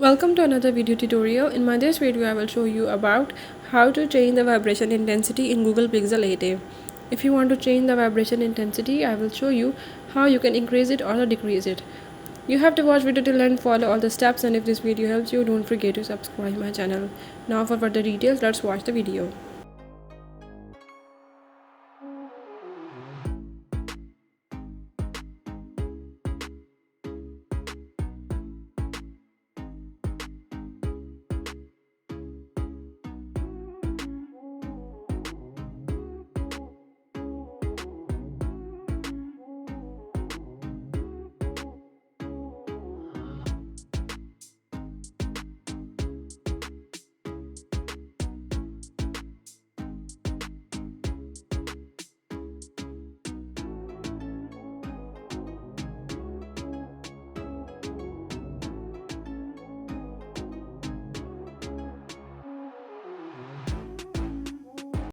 Welcome to another video tutorial. In this video I will show you about how to change the vibration intensity in Google Pixel 8a. If you want to change the vibration intensity, I will show you how you can increase it or decrease it. You have to watch video till end, follow all the steps, and if this video helps you, don't forget to subscribe my channel. Now for further details, let's watch the video.